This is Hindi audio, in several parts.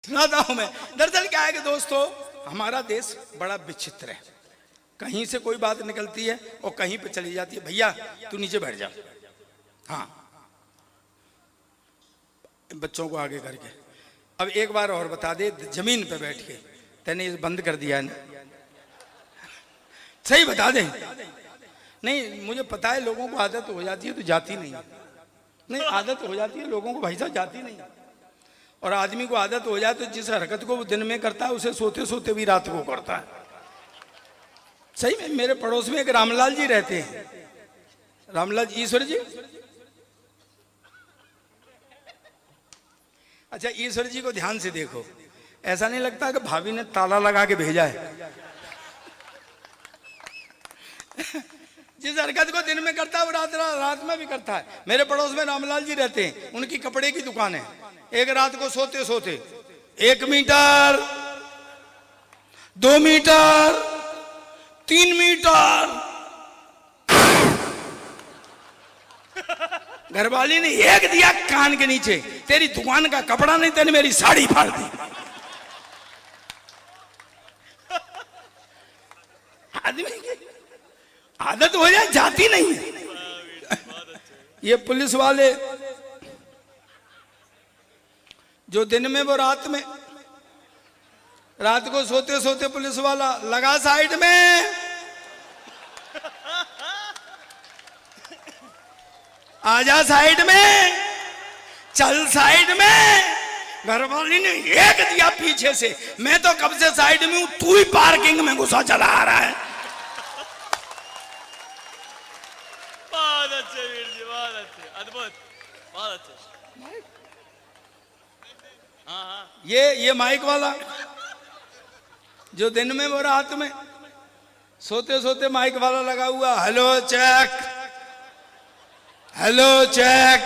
सुनाता हूं मैं। दरअसल क्या है कि दोस्तों, हमारा देश बड़ा विचित्र है। कहीं से कोई बात निकलती है और कहीं पे चली जाती है। भैया तू नीचे बैठ जा, हाँ, बच्चों को आगे करके। अब एक बार और बता दे, जमीन पे बैठ के तेने बंद कर दिया है ना, सही बता दे। नहीं, मुझे पता है लोगों को आदत हो जाती है तो जाती नहीं। नहीं, आदत हो जाती है लोगों को भाई साहब, जाती नहीं। और आदमी को आदत हो जाए तो जिस हरकत को वो दिन में करता है उसे सोते सोते भी रात को करता है। सही में मेरे पड़ोस में एक रामलाल जी रहते हैं, रामलाल ईश्वर जी। अच्छा, ईश्वर जी को ध्यान से देखो, ऐसा नहीं लगता कि भाभी ने ताला लगा के भेजा है। जिस हरकत को दिन में करता है वो रात में भी करता है। मेरे पड़ोस में रामलाल जी रहते हैं, उनकी कपड़े की दुकान है। एक रात को सोते सोते 1 मीटर, 2 मीटर, 3 मीटर, घरवाली ने एक दिया कान के नीचे, तेरी दुकान का कपड़ा नहीं, तेने मेरी साड़ी फाड़ दी। आदमी की आदत हो जाए, जाती नहीं है। ये पुलिस वाले जो दिन में वो रात में, रात को सोते सोते पुलिस वाला लगा साइड में, आजा साइड में, चल साइड में। घरवाली ने एक दिया पीछे से, मैं तो कब से साइड में हूं, तू ही पार्किंग में घुसा चला आ रहा है। बहुत अच्छे वीर जी, बहुत अच्छे, अद्भुत, बहुत अच्छे। हाँ हाँ, ये माइक वाला जो दिन में वो रात में सोते सोते माइक वाला लगा हुआ, hello check, hello check,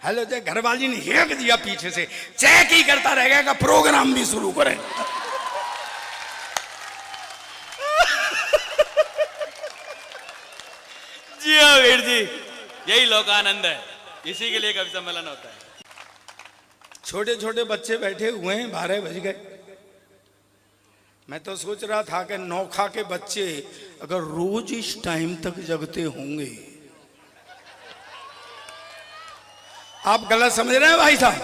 hello check. घरवाली ने एक दिया पीछे से, चेक ही करता रहेगा का प्रोग्राम भी शुरू करें। जी हाँ वीर जी, यही लोकानंद है, इसी के लिए कवि सम्मेलन होता है। छोटे छोटे बच्चे बैठे हुए हैं, 12 बज गए। मैं तो सोच रहा था कि नौखा के बच्चे अगर रोज इस टाइम तक जगते होंगे। आप गलत समझ रहे हैं भाई साहब,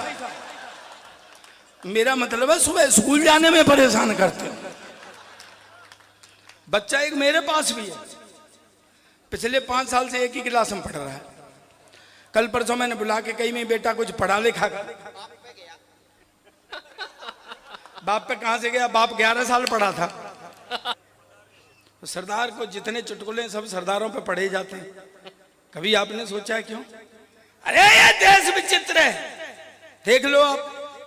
मेरा मतलब है सुबह स्कूल जाने में परेशान करते हो। बच्चा एक मेरे पास भी है, पिछले 5 साल से एक ही क्लास में पढ़ रहा है। कल परसों मैंने बुला के कही, मैं बेटा कुछ पढ़ा लिखा कर। बाप पे कहां से गया, बाप 11 साल पढ़ा था। तो सरदार को जितने चुटकुले सब सरदारों पे पढ़े जाते हैं। कभी आपने सोचा है क्यों? अरे ये देश विचित्र है, देख लो आप,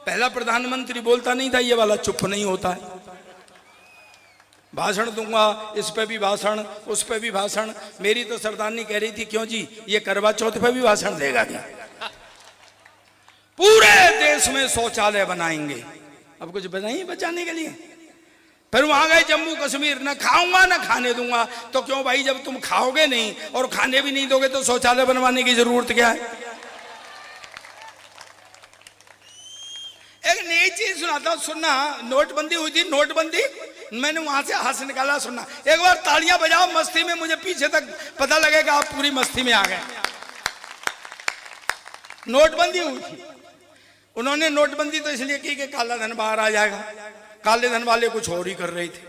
पहला प्रधानमंत्री बोलता नहीं था ये वाला चुप नहीं होता है। भाषण दूंगा, इस पे भी भाषण, उस पे भी भाषण। मेरी तो सरदारनी कह रही थी, क्यों जी ये करवा चौथ पे भी भाषण देगा क्या? पूरे देश में शौचालय बनाएंगे। अब कुछ बनाइए बचाने के लिए। फिर वहां गए जम्मू कश्मीर, ना खाऊंगा ना खाने दूंगा। तो क्यों भाई, जब तुम खाओगे नहीं और खाने भी नहीं दोगे तो शौचालय बनवाने की जरूरत क्या है? एक नई चीज सुनाता हूं, सुनना। नोटबंदी हुई थी, नोटबंदी, मैंने वहां से हाथ निकाला, सुनना। एक बार तालियां बजाओ मस्ती में, मुझे पीछे तक पता लगेगा आप पूरी मस्ती में आ गए। नोटबंदी हुई थी, उन्होंने नोटबंदी तो इसलिए की कि काला धन बाहर आ जाएगा। काले धन वाले कुछ और ही कर रहे थे।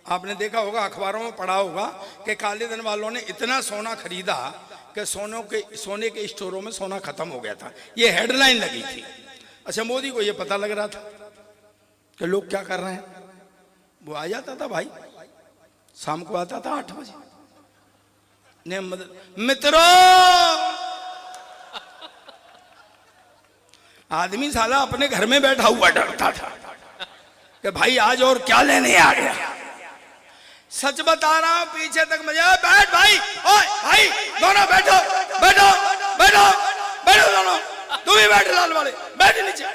आपने देखा होगा, अखबारों में पढ़ा होगा कि काले धन वालों ने इतना सोना खरीदा कि सोने के स्टोरों में सोना खत्म हो गया था। ये हेडलाइन लगी थी। अच्छा, मोदी को ये पता लग रहा था कि लोग क्या कर रहे हैं। वो आ जाता था भाई, शाम को आता था 8 बजे। मित्रों, आदमी साला अपने घर में बैठा हुआ डरता था कि भाई आज और क्या लेने आ गया। सच बता रहा हूं, पीछे तक मजा। बैठ भाई, ओए भाई, दोनों बैठो बैठो बैठो बैठो, दोनों, तू भी बैठ, लाल वाले बैठ नीचे।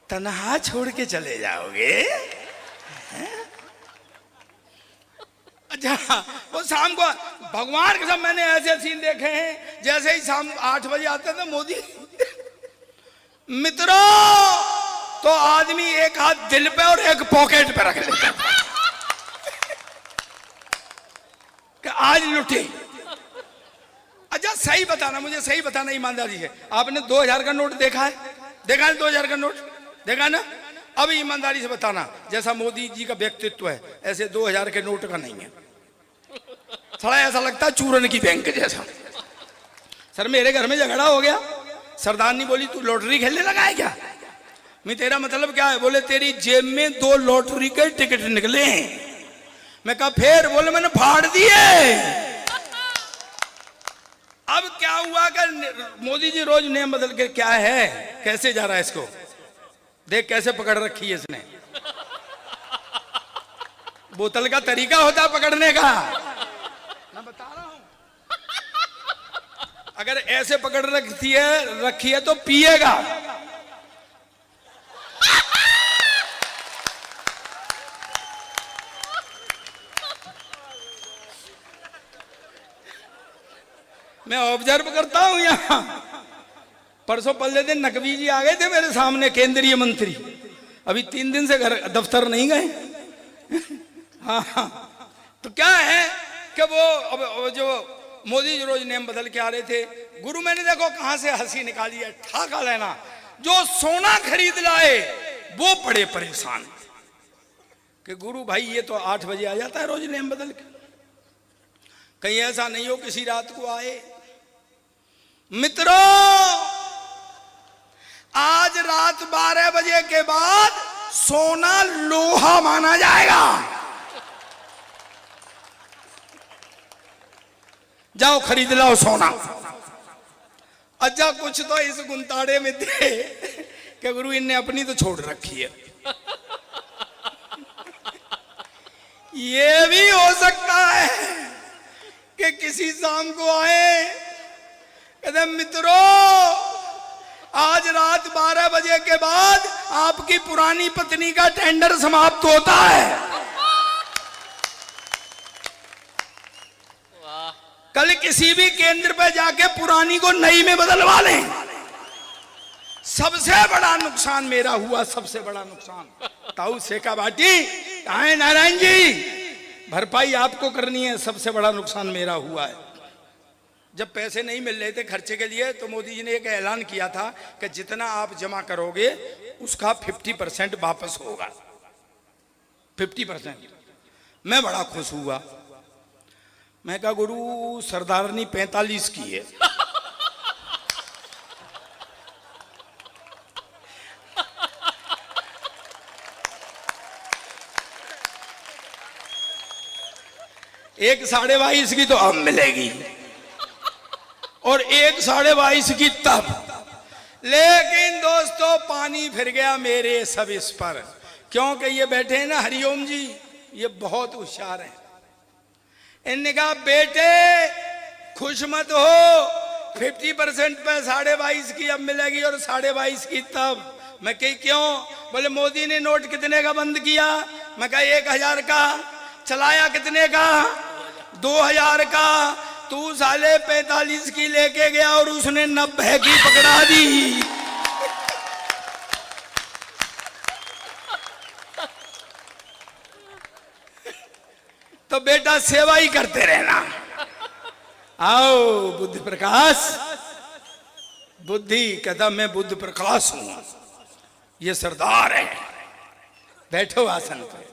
तन्हा छोड़ के चले जाओगे? अच्छा, वो शाम को भगवान के सब मैंने ऐसे सीन देखे हैं जैसे ही शाम 8 बजे आते थे मोदी, मित्रों, तो आदमी एक हाथ दिल पे और एक पॉकेट पे रख लेता कि आज लुटे। अच्छा सही बताना, मुझे सही बताना ईमानदारी से, आपने 2000 का नोट देखा है? देखा है 2000 का नोट? देखा ना? अब ईमानदारी से बताना, जैसा मोदी जी का व्यक्तित्व है ऐसे 2000 के नोट का नहीं है। थोड़ा ऐसा लगता है चूरन की बैंक जैसा। सर मेरे घर में झगड़ा हो गया, सरदारनी बोली तू लॉटरी खेलने लगा है क्या? मैं तेरा मतलब क्या है? बोले तेरी जेब में 2 लॉटरी के टिकट निकले हैं। मैं कहा फिर? बोले मैंने फाड़ दिए। अब क्या हुआ कि मोदी जी रोज नियम बदल के, क्या है कैसे जा रहा है इसको देख, कैसे पकड़ रखी है इसने। बोतल का तरीका होता है पकड़ने का, मैं बता रहा हूं। अगर ऐसे पकड़ रखी है तो पिएगा। मैं ऑब्जर्व करता हूं यहां। परसों पहले दिन नकवी जी आ गए थे मेरे सामने, केंद्रीय मंत्री, अभी 3 दिन से घर दफ्तर नहीं गए। हाँ, तो क्या है कि वो अब जो मोदी जी रोज नेम बदल के आ रहे थे, गुरु मैंने देखो कहां से हंसी निकाली है, ठाका लेना। जो सोना खरीद लाए वो बड़े परेशान कि गुरु भाई ये तो 8 बजे आ जाता है रोज नेम बदल के, कहीं ऐसा नहीं हो किसी रात को आए। मित्रों, आज रात 12 बजे के बाद सोना लोहा माना जाएगा। जाओ खरीद लाओ सोना। अच्छा कुछ तो इस गुंताड़े में थे कि गुरु इनने अपनी तो छोड़ रखी है। ये भी हो सकता है कि किसी शाम को आए, कहते मित्रों आज रात 12 बजे के बाद आपकी पुरानी पत्नी का टेंडर समाप्त होता है। कल किसी भी केंद्र पे जाके पुरानी को नई में बदलवा लें। सबसे बड़ा नुकसान मेरा हुआ, सबसे बड़ा नुकसान। ताऊ सेका बाटी कहाँ है नारायण जी? भरपाई आपको करनी है, सबसे बड़ा नुकसान मेरा हुआ है। जब पैसे नहीं मिल रहे थे खर्चे के लिए तो मोदी जी ने एक ऐलान किया था कि जितना आप जमा करोगे उसका 50% वापस होगा। 50%। मैं बड़ा खुश हुआ। मैं कहा गुरु सरदारनी 45 की है। एक 22.5 की तो अब मिलेगी और एक 22.5 की तब। लेकिन दोस्तों पानी फिर गया मेरे सब इस पर, क्योंकि ये बैठे हैं ना हरिओम जी, ये बहुत होशियार हैं। इन्होंने कहा बेटे खुश मत हो, 50% पे 22.5 की अब मिलेगी और 22.5 की तब। मैं कही क्यों? बोले मोदी ने नोट कितने का बंद किया? मैं कहा 1000 का। चलाया कितने का? 2000 का। तू साले 45 की लेके गया और उसने 90 की पकड़ा दी। तो बेटा सेवा ही करते रहना। आओ बुद्धि प्रकाश। बुद्धि कहता मैं बुद्ध प्रकाश हूं, ये सरदार है। बैठो आसन पर,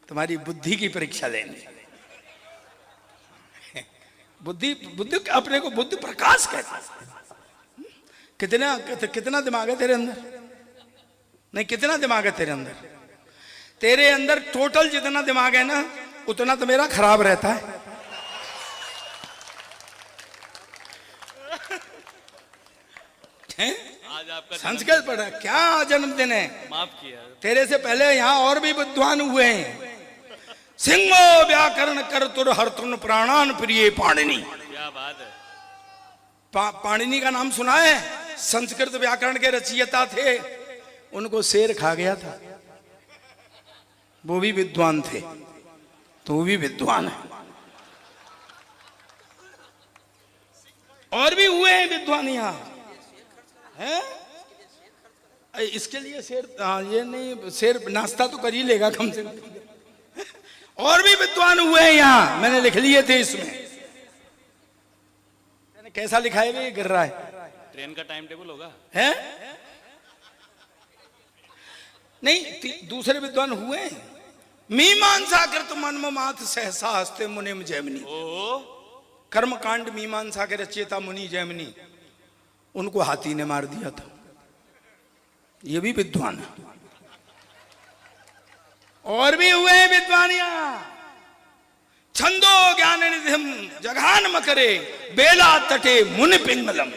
तुम्हारी बुद्धि की परीक्षा लेनी। बुद्धि बुद्धि अपने को बुद्ध प्रकाश कहते। कितना दिमाग है तेरे अंदर? नहीं, कितना दिमाग है तेरे अंदर? तेरे अंदर टोटल जितना दिमाग है ना उतना तो मेरा खराब रहता है। आज आपका संस्कृत पढ़ा क्या जन्मदिन है? माफ किया। तेरे से पहले यहाँ और भी विद्वान हुए हैं। सिंहो व्याकरण कर तुर हर तुन प्राणान प्रिय पाणिनि। क्या बात है। पाणिनि का नाम सुना है? संस्कृत व्याकरण के रचयिता थे। उनको शेर खा गया था। वो भी विद्वान थे, तो वो भी विद्वान है। और भी हुए हैं विद्वान यहाँ हैं? इसके लिए शेर, ये नहीं, शेर नाश्ता तो कर ही लेगा कम से कम। और भी विद्वान हुए हैं यहाँ, मैंने लिख लिए थे इसमें। मैंने कैसा लिखा है? ये गिर रहा है। ट्रेन का टाइम टेबल होगा है? नहीं, दूसरे विद्वान हुए हैं। मीमांसा कृत मन्ममाथ सहसा हस्ते मुनिम जैमिनी। कर्मकांड मीमांसा के रचयिता मुनि जैमिनी, उनको हाथी ने मार दिया था। ये भी विद्वान है। और भी हुए हैं विद्वान यहाँ। छंदो ज्ञान निधिम जघान मकरे बेला तटे मुनि पिंगलम।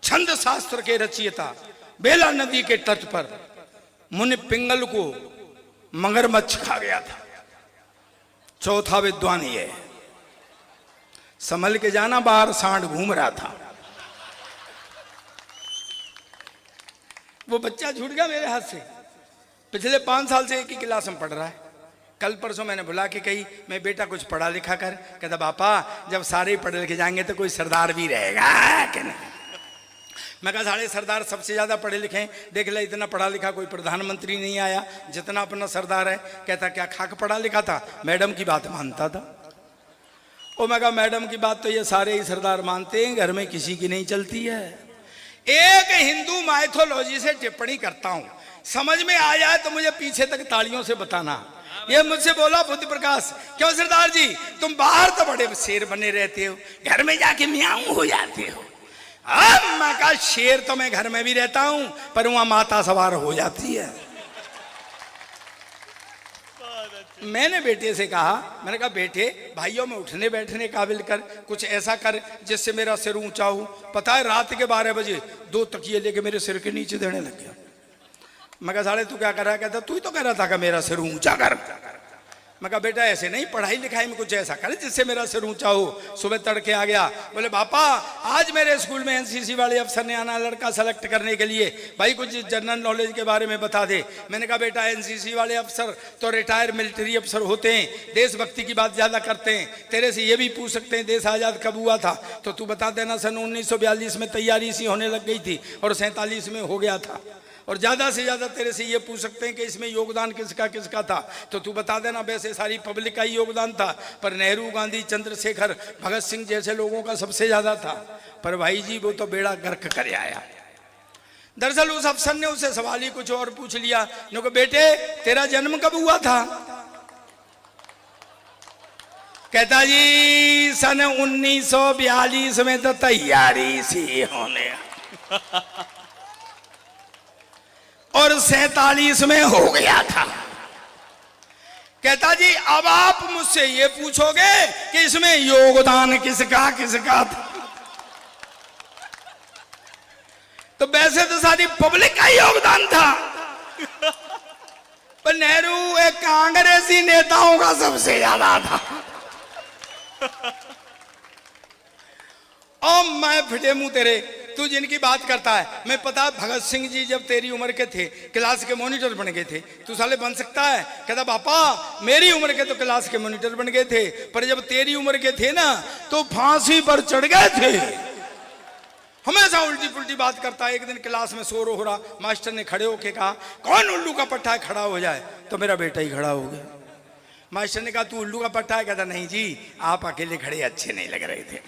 छंद शास्त्र के रचयिता बेला नदी के तट पर मुनि पिंगल को मगरमच्छ खा गया था। चौथा विद्वान ये, संभल के जाना, बाहर सांड घूम रहा था। वो बच्चा छूट गया मेरे हाथ से। पिछले 5 साल से एक ही क्लास में पढ़ रहा है। कल परसों मैंने बुला के कही, मैं बेटा कुछ पढ़ा लिखा कर। कहता पापा जब सारे पढ़े लिखे जाएंगे तो कोई सरदार भी रहेगा कि नहीं। मैं कहा सारे सरदार सबसे ज्यादा पढ़े लिखे हैं, देख ले इतना पढ़ा लिखा कोई प्रधानमंत्री नहीं आया जितना अपना सरदार है। कहता क्या खाक पढ़ा लिखा था, मैडम की बात मानता था। और मैं कहा मैडम की बात तो ये सारे ही सरदार मानते हैं, घर में किसी की नहीं चलती है। एक हिंदू माइथोलॉजी से टिप्पणी करता हूं, समझ में आ जाए तो मुझे पीछे तक तालियों से बताना। ये मुझसे बोला बुद्ध प्रकाश, क्यों सरदार जी तुम बाहर तो बड़े शेर बने रहते हो, घर में जाके म्याऊं हो जाते हो। अब मैं कहा शेर तो मैं घर में भी रहता हूं, पर वहां माता सवार हो जाती है। मैंने बेटे से कहा, मैंने कहा बेटे भाइयों में उठने बैठने काबिल कर, कुछ ऐसा कर जिससे मेरा सिर ऊंचा हो। पता है रात के 12 बजे 2 तकिए लेके मेरे सिर के नीचे देने लग गया। मैं कहा साले तू क्या कर रहा है? कहता तू ही तो कह रहा था कि मेरा सिर ऊंचा कर। मैं कहा बेटा ऐसे नहीं, पढ़ाई लिखाई में कुछ ऐसा कर जिससे मेरा सिर ऊंचा हो। सुबह तड़के आ गया, बोले पापा आज मेरे स्कूल में एनसीसी वाले अफसर ने आना लड़का सेलेक्ट करने के लिए, भाई कुछ जनरल नॉलेज के बारे में बता दे। मैंने कहा बेटा एनसीसी वाले अफसर तो रिटायर्ड मिलिट्री अफसर होते हैं, देशभक्ति की बात ज्यादा करते हैं। तेरे से ये भी पूछ सकते हैं देश आजाद कब हुआ था, तो तू बता देना सन 1942 में तैयारी सी होने लग गई थी और 47 में हो गया था। और ज्यादा से ज्यादा तेरे से ये पूछ सकते हैं कि इसमें योगदान किसका किसका था, तो तू बता देना वैसे सारी पब्लिक का ही योगदान था, पर नेहरू, गांधी, चंद्रशेखर, भगत सिंह जैसे लोगों का सबसे ज्यादा था। पर भाई जी वो तो बेड़ा गर्क कर आया। दरअसल उस अफसर ने उससे सवाल ही कुछ और पूछ लिया। ने कहा बेटे तेरा जन्म कब हुआ था? कहता जी सन 1942 में तो तैयारी सी होने और 47 में हो गया था। कहता जी अब आप मुझसे ये पूछोगे कि इसमें योगदान किसका किसका था, तो वैसे तो सारी पब्लिक का योगदान था, पर नेहरू एक कांग्रेसी नेताओं का सबसे ज्यादा था। और मैं फिटे मुंह तेरे, तू जिनकी बात करता है, मैं पता भगत सिंह जी जब तेरी उम्र के थे क्लास के मॉनिटर बन गए थे, तू साले बन सकता है? कहता पापा मेरी उम्र के तो क्लास के मॉनिटर बन गए थे, पर जब तेरी उम्र के थे ना तो फांसी पर चढ़ गए थे। हमेशा उल्टी पुल्टी बात करता है। एक दिन क्लास में शोर हो रहा, मास्टर ने खड़े होके कहा कौन उल्लू का पट्टा है खड़ा हो जाए, तो मेरा बेटा ही खड़ा हो गया। मास्टर ने कहा तू उल्लू का पट्टा है? कहता नहीं जी आप अकेले खड़े अच्छे नहीं लग रहे थे।